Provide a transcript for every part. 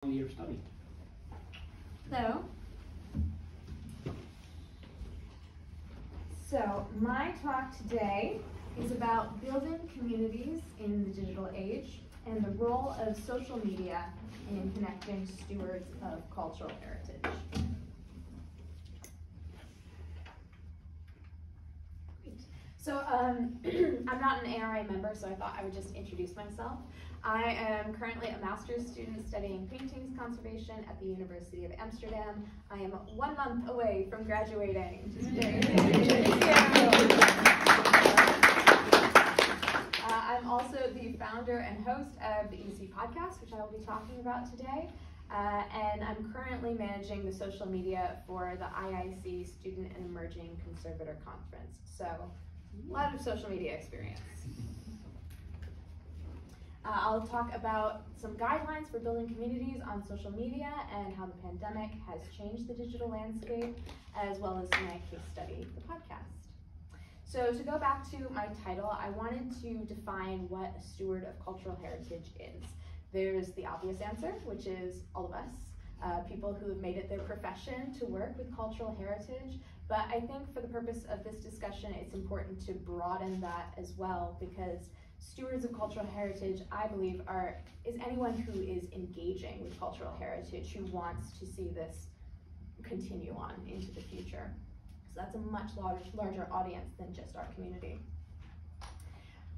Year study. Hello. So my talk today is about building communities in the digital age and the role of social media in connecting stewards of cultural heritage. Great. So I'm not an ARA member, so I thought I would just introduce myself. I am currently a master's student studying paintings conservation at the University of Amsterdam. I am 1 month away from graduating, which is very exciting. I'm also the founder and host of the EC podcast, which I will be talking about today. And I'm currently managing the social media for the IIC Student and Emerging Conservator Conference. So a lot of social media experience. I'll talk about some guidelines for building communities on social media and how the pandemic has changed the digital landscape, as well as my case study, the podcast. So to go back to my title, I wanted to define what a steward of cultural heritage is. There's the obvious answer, which is all of us, people who have made it their profession to work with cultural heritage. But I think for the purpose of this discussion, it's important to broaden that as well, because stewards of cultural heritage, I believe, is anyone who is engaging with cultural heritage, who wants to see this continue on into the future. So that's a much larger audience than just our community.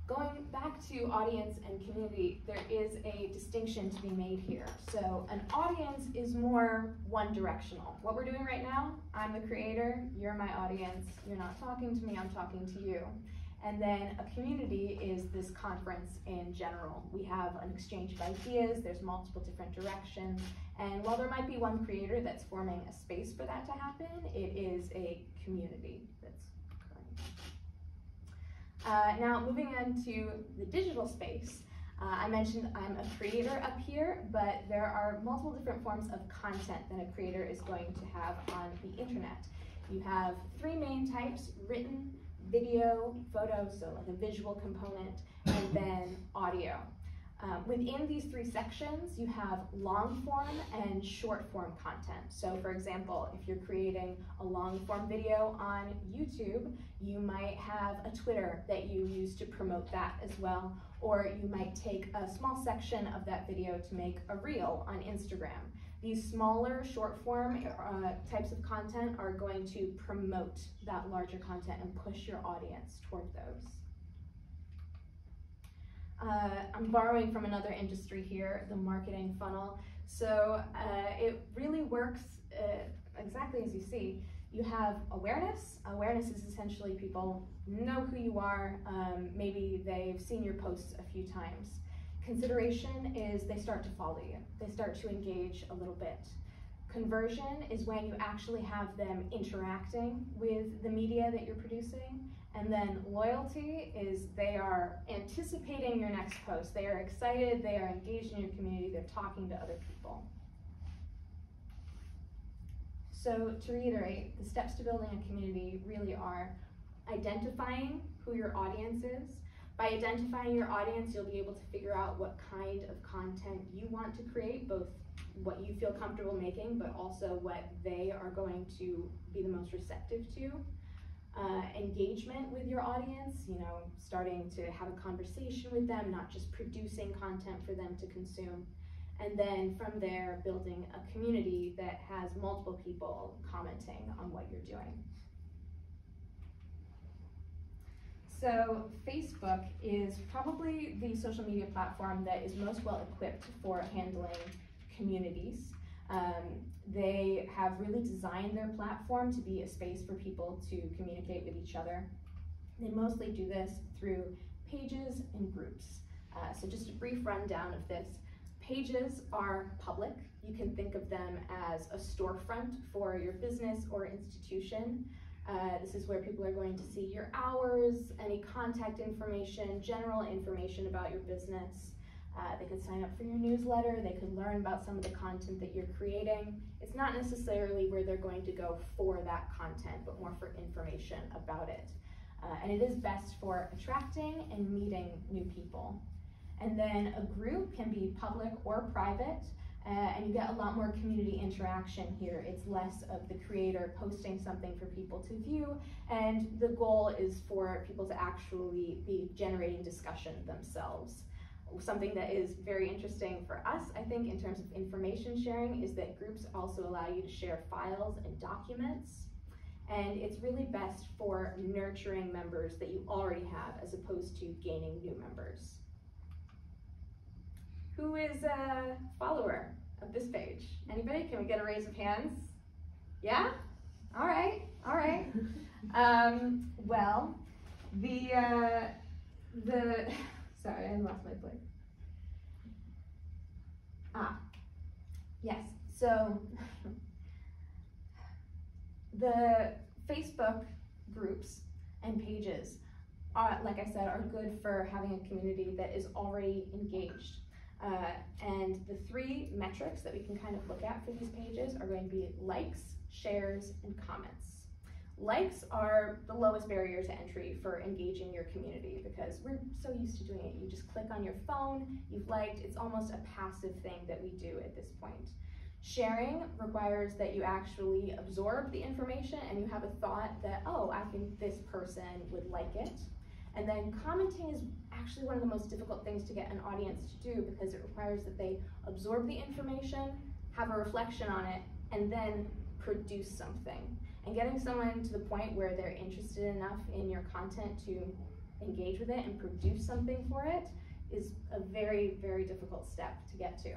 Going back to audience and community, there is a distinction to be made here. So an audience is more one-directional. What we're doing right now, I'm the creator, you're my audience, you're not talking to me, I'm talking to you. And then a community is this conference in general. We have an exchange of ideas, there's multiple different directions, and while there might be one creator that's forming a space for that to happen, it is a community that's occurring. Now, moving on to the digital space, I mentioned I'm a creator up here, but there are multiple different forms of content that a creator is going to have on the internet. You have three main types: written, video, photo, so like a visual component, and then audio. Within these three sections, you have long form and short form content. So for example, if you're creating a long form video on YouTube, you might have a Twitter that you use to promote that as well, or you might take a small section of that video to make a reel on Instagram. These smaller short form types of content are going to promote that larger content and push your audience toward those. I'm borrowing from another industry here, the marketing funnel. So it really works exactly as you see. You have awareness. Awareness is essentially people know who you are. Maybe they've seen your posts a few times. Consideration is they start to follow you. They start to engage a little bit. Conversion is when you actually have them interacting with the media that you're producing. And then loyalty is they are anticipating your next post. They are excited, they are engaged in your community, they're talking to other people. So to reiterate, the steps to building a community really are identifying who your audience is. By identifying your audience, you'll be able to figure out what kind of content you want to create, both what you feel comfortable making, but also what they are going to be the most receptive to. Engagement with your audience, starting to have a conversation with them, not just producing content for them to consume. And then from there, building a community that has multiple people commenting on what you're doing. So Facebook is probably the social media platform that is most well equipped for handling communities. They have really designed their platform to be a space for people to communicate with each other. They mostly do this through pages and groups. So just a brief rundown of this. Pages are public. You can think of them as a storefront for your business or institution. This is where people are going to see your hours, any contact information, general information about your business. They could sign up for your newsletter, they could learn about some of the content that you're creating. It's not necessarily where they're going to go for that content, but more for information about it. And it is best for attracting and meeting new people. And then a group can be public or private. and you get a lot more community interaction here. It's less of the creator posting something for people to view, and the goal is for people to actually be generating discussion themselves. Something that is very interesting for us, I think, in terms of information sharing, is that groups also allow you to share files and documents. And it's really best for nurturing members that you already have as opposed to gaining new members. Who is a follower of this page? Anybody? Can we get a raise of hands? Yeah? All right, all right. Well, sorry, I lost my place. Yes, so the Facebook groups and pages, like I said, are good for having a community that is already engaged. And the three metrics that we can kind of look at for these pages are going to be likes, shares, and comments. Likes are the lowest barrier to entry for engaging your community because we're so used to doing it. You just click on your phone, you've liked, it's almost a passive thing that we do at this point. Sharing requires that you actually absorb the information and you have a thought that, oh, I think this person would like it. And then commenting is actually one of the most difficult things to get an audience to do because it requires that they absorb the information, have a reflection on it, and then produce something. And getting someone to the point where they're interested enough in your content to engage with it and produce something for it is a very, very difficult step to get to.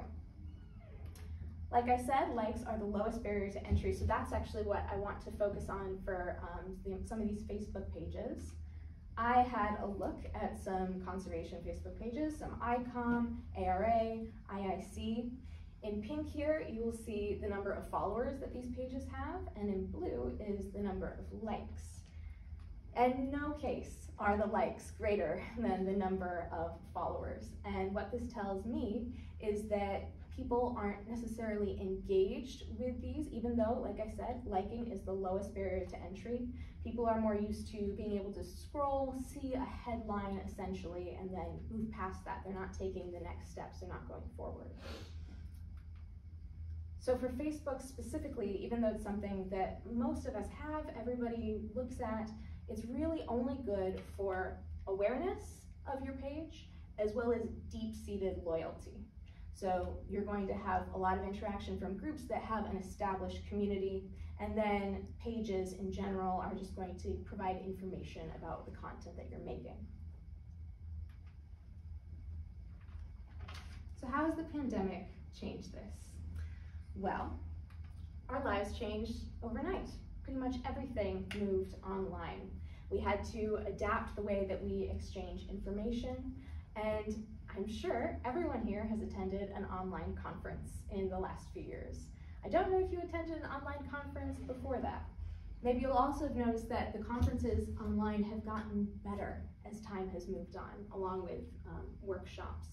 Like I said, likes are the lowest barrier to entry, so that's actually what I want to focus on for some of these Facebook pages. I had a look at some conservation Facebook pages, some ICOM, ARA, IIC. In pink here, you will see the number of followers that these pages have, and in blue is the number of likes. In no case are the likes greater than the number of followers. And what this tells me is that people aren't necessarily engaged with these, even though, like I said, liking is the lowest barrier to entry. People are more used to being able to scroll, see a headline essentially, and then move past that. They're not taking the next steps, they're not going forward. So for Facebook specifically, even though it's something that most of us have, everybody looks at, it's really only good for awareness of your page, as well as deep-seated loyalty. So you're going to have a lot of interaction from groups that have an established community, and then pages in general are just going to provide information about the content that you're making. So how has the pandemic changed this? Well, our lives changed overnight. Pretty much everything moved online. We had to adapt the way that we exchange information, and I'm sure everyone here has attended an online conference in the last few years. I don't know if you attended an online conference before that. Maybe you'll also have noticed that the conferences online have gotten better as time has moved on, along with workshops.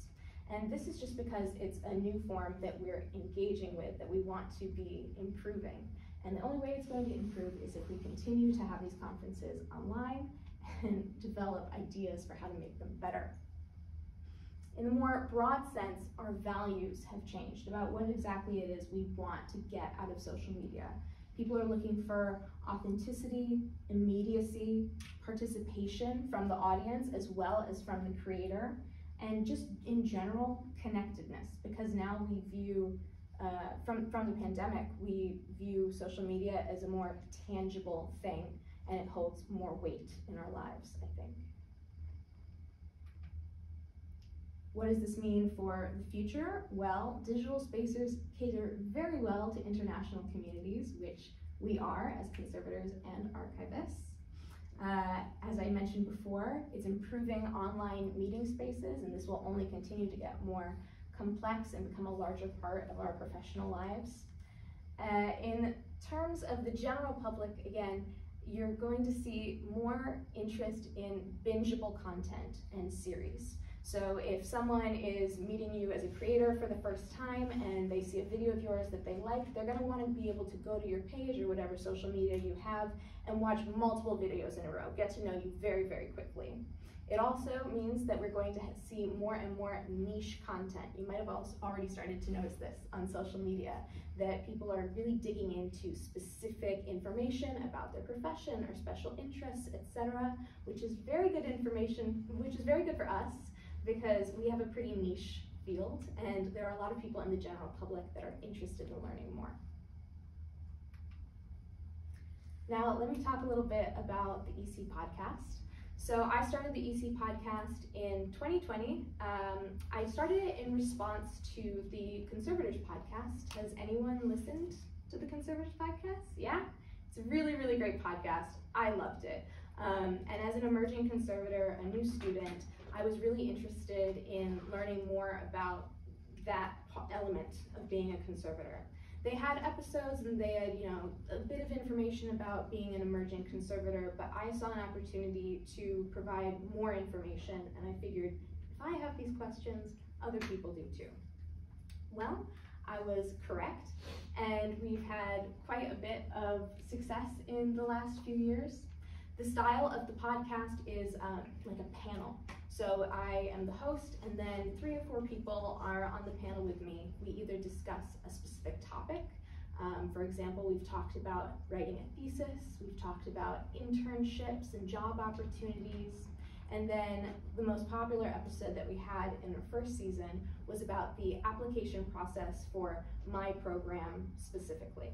And this is just because it's a new form that we're engaging with, that we want to be improving. And the only way it's going to improve is if we continue to have these conferences online and develop ideas for how to make them better. In a more broad sense, our values have changed about what exactly it is we want to get out of social media. People are looking for authenticity, immediacy, participation from the audience as well as from the creator, and just in general, connectedness, because now we view, from the pandemic, we view social media as a more tangible thing, and it holds more weight in our lives, I think. What does this mean for the future? Well, digital spaces cater very well to international communities, which we are as conservators and archivists. As I mentioned before, it's improving online meeting spaces, and this will only continue to get more complex and become a larger part of our professional lives. In terms of the general public, again, you're going to see more interest in bingeable content and series. So if someone is meeting you as a creator for the first time and they see a video of yours that they like, they're gonna wanna be able to go to your page or whatever social media you have and watch multiple videos in a row, get to know you very, very quickly. It also means that we're going to see more and more niche content. You might have also already started to notice this on social media, that people are really digging into specific information about their profession or special interests, etc., which is very good information, which is very good for us because we have a pretty niche field and there are a lot of people in the general public that are interested in learning more. Now, let me talk a little bit about the EC podcast. So I started the EC podcast in 2020. I started it in response to the Conservators podcast. Has anyone listened to the Conservators podcast? Yeah? It's a really, really great podcast. I loved it. And as an emerging conservator, a new student, I was really interested in learning more about that element of being a conservator. They had episodes and they had, a bit of information about being an emerging conservator, but I saw an opportunity to provide more information, and I figured if I have these questions, other people do too. Well, I was correct, and we've had quite a bit of success in the last few years. The style of the podcast is like a panel. So I am the host, and then 3 or 4 people are on the panel with me. We either discuss a specific topic. For example, we've talked about writing a thesis, we've talked about internships and job opportunities, and then the most popular episode that we had in our first season was about the application process for my program specifically.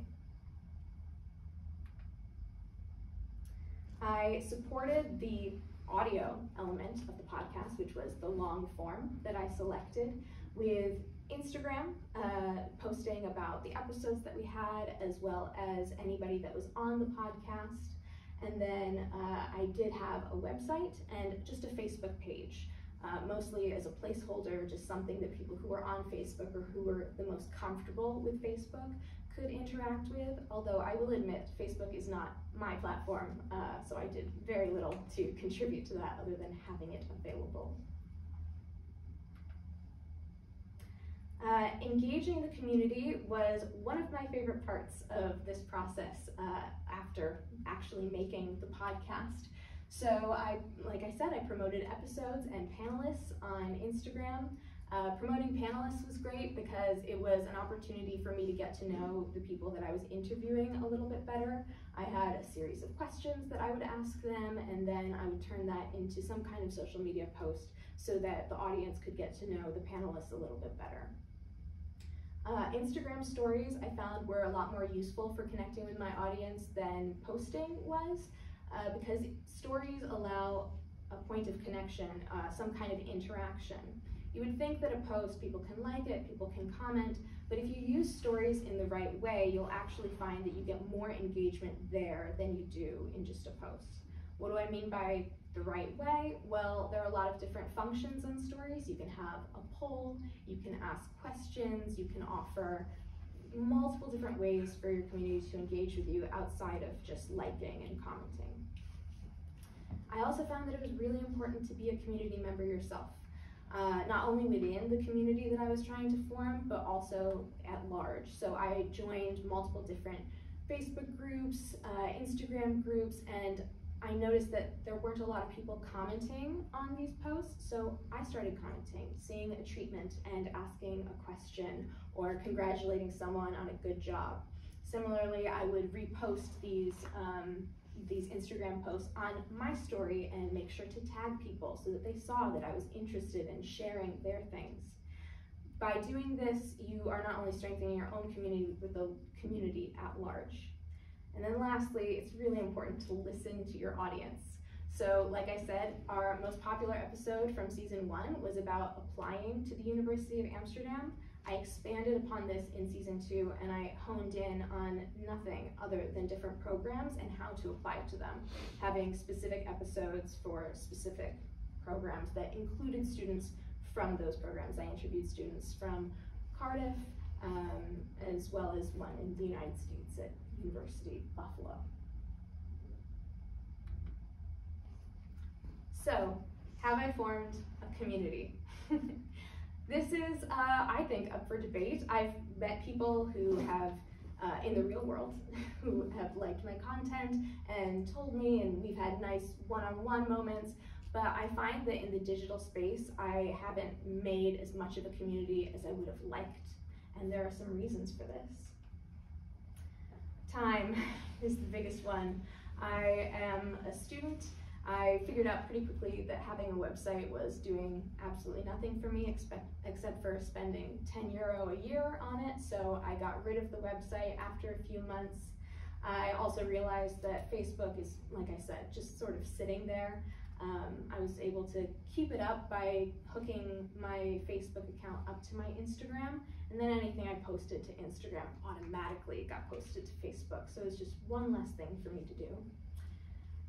I supported the audio element of the podcast, which was the long form that I selected, with Instagram, posting about the episodes that we had, as well as anybody that was on the podcast. And then I did have a website and just a Facebook page, mostly as a placeholder, just something that people who were on Facebook or who were the most comfortable with Facebook could interact with, although I will admit Facebook is not my platform, so I did very little to contribute to that other than having it available. Engaging the community was one of my favorite parts of this process after actually making the podcast. So like I said, I promoted episodes and panelists on Instagram. Promoting panelists was great because it was an opportunity for me to get to know the people that I was interviewing a little bit better. I had a series of questions that I would ask them, and then I would turn that into some kind of social media post so that the audience could get to know the panelists a little bit better. Instagram stories I found were a lot more useful for connecting with my audience than posting was, because stories allow a point of connection, some kind of interaction. You would think that a post, people can like it, people can comment, but if you use stories in the right way, you'll actually find that you get more engagement there than you do in just a post. What do I mean by the right way? Well, there are a lot of different functions on stories. You can have a poll, you can ask questions, you can offer multiple different ways for your community to engage with you outside of just liking and commenting. I also found that it was really important to be a community member yourself. Not only within the community that I was trying to form, but also at large. So I joined multiple different Facebook groups, Instagram groups, and I noticed that there weren't a lot of people commenting on these posts, so I started commenting, seeing a treatment and asking a question or congratulating someone on a good job. Similarly, I would repost these Instagram posts on my story and make sure to tag people so that they saw that I was interested in sharing their things. By doing this, you are not only strengthening your own community, but the community at large. And then lastly, it's really important to listen to your audience. So like I said, our most popular episode from season 1 was about applying to the University of Amsterdam. I expanded upon this in season 2, and I honed in on nothing other than different programs and how to apply to them, having specific episodes for specific programs that included students from those programs. I interviewed students from Cardiff, as well as one in the United States at University Buffalo. So, have I formed a community? This is, I think, up for debate. I've met people who have, in the real world, who have liked my content and told me, and we've had nice one-on-one moments, but I find that in the digital space, I haven't made as much of a community as I would have liked, and there are some reasons for this. Time is the biggest one. I am a student. I figured out pretty quickly that having a website was doing absolutely nothing for me except for spending €10 a year on it, so I got rid of the website after a few months. I also realized that Facebook is, like I said, just sort of sitting there. I was able to keep it up by hooking my Facebook account up to my Instagram, and then anything I posted to Instagram automatically got posted to Facebook, so it's just one less thing for me to do.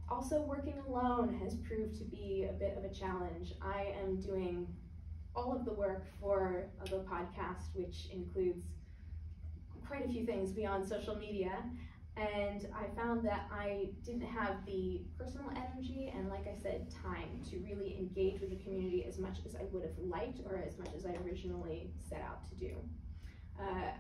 Also, working alone has proved to be a bit of a challenge. I am doing all of the work for the podcast, which includes quite a few things beyond social media, and I found that I didn't have the personal energy and, like I said, time to really engage with the community as much as I would have liked or as much as I originally set out to do.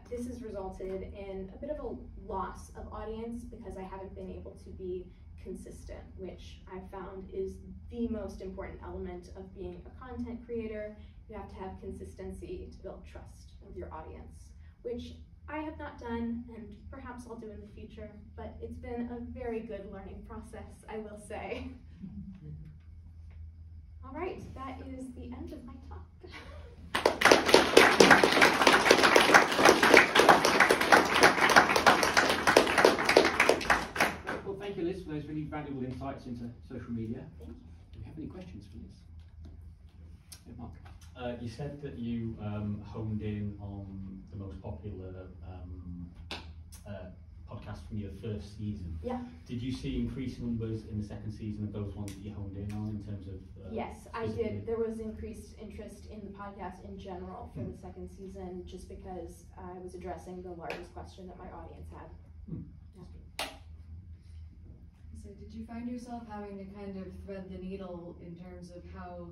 This has resulted in a bit of a loss of audience because I haven't been able to be consistent, which I found is the most important element of being a content creator. You have to have consistency to build trust with your audience, which I have not done, and perhaps I'll do in the future, but it's been a very good learning process, I will say. All right, that is the end of my talk. Well, thank you, Liz, for those really valuable insights into social media. Thank you. Do we have any questions for Liz? Yeah, Mark. You said that you honed in on the most popular podcast from your first season. Yeah. Did you see increased numbers in the second season of those ones that you honed in on in terms of? Yes, I did. There was increased interest in the podcast in general for the second season, just because I was addressing the largest question that my audience had. Yeah. So did you find yourself having to kind of thread the needle in terms of how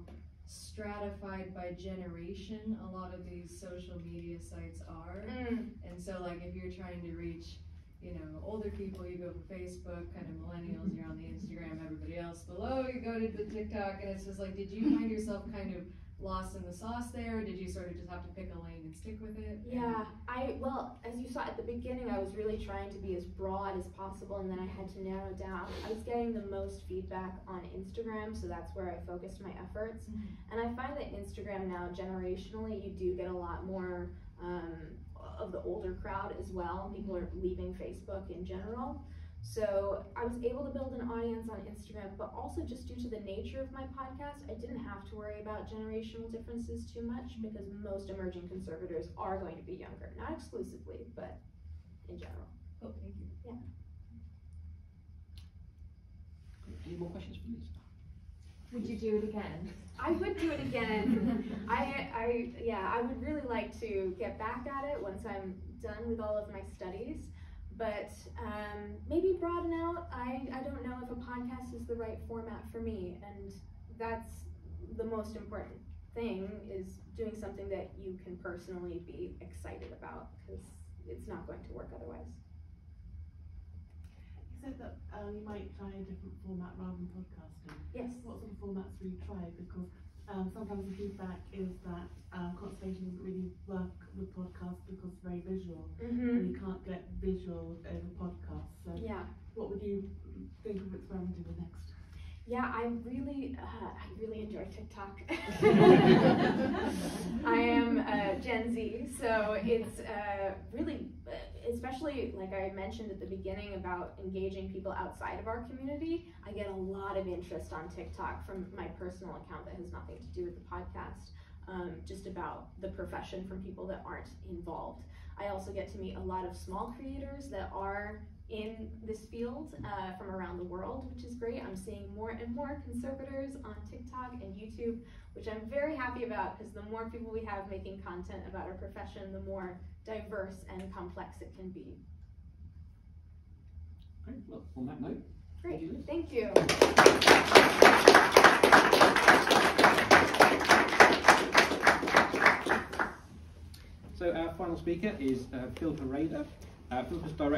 stratified by generation a lot of these social media sites are? And so, like, if you're trying to reach, you know, older people, you go for Facebook, kind of millennials, you're on the Instagram, everybody else below, you go to the TikTok, and it's just like, did you find yourself kind of lost in the sauce there, or did you sort of just have to pick a lane and stick with it? Yeah, well, as you saw at the beginning, I was really trying to be as broad as possible, and then I had to narrow down. I was getting the most feedback on Instagram, so that's where I focused my efforts. And I find that Instagram now, generationally, you do get a lot more of the older crowd as well. People are leaving Facebook in general. So I was able to build an audience on Instagram, but also just due to the nature of my podcast, I didn't have to worry about generational differences too much because most emerging conservators are going to be younger. Not exclusively, but in general. Oh, thank you. Yeah. Any more questions for Liz? Would you do it again? I would do it again. I would really like to get back at it once I'm done with all of my studies. But maybe broaden out. I don't know if a podcast is the right format for me, and that's the most important thing, is doing something that you can personally be excited about, because it's not going to work otherwise. You said that you might try a different format rather than podcasting. Yes. What sort of formats will you try? Because sometimes the feedback is that conservation doesn't really work with podcasts because it's very visual, and you can't get visual over podcasts. So Yeah. what would you think of experimenting with next? Yeah, I really enjoy TikTok. I am Gen Z, so it's really, especially like I mentioned at the beginning about engaging people outside of our community, I get a lot of interest on TikTok from my personal account that has nothing to do with the podcast, just about the profession from people that aren't involved. I also get to meet a lot of small creators that are in this field from around the world, which is great. I'm seeing more and more conservators on TikTok and YouTube, which I'm very happy about, because the more people we have making content about our profession, the more diverse and complex it can be. Great. Well, on that note, Great, thank you. So our final speaker is Philippa Rader. Philippa's director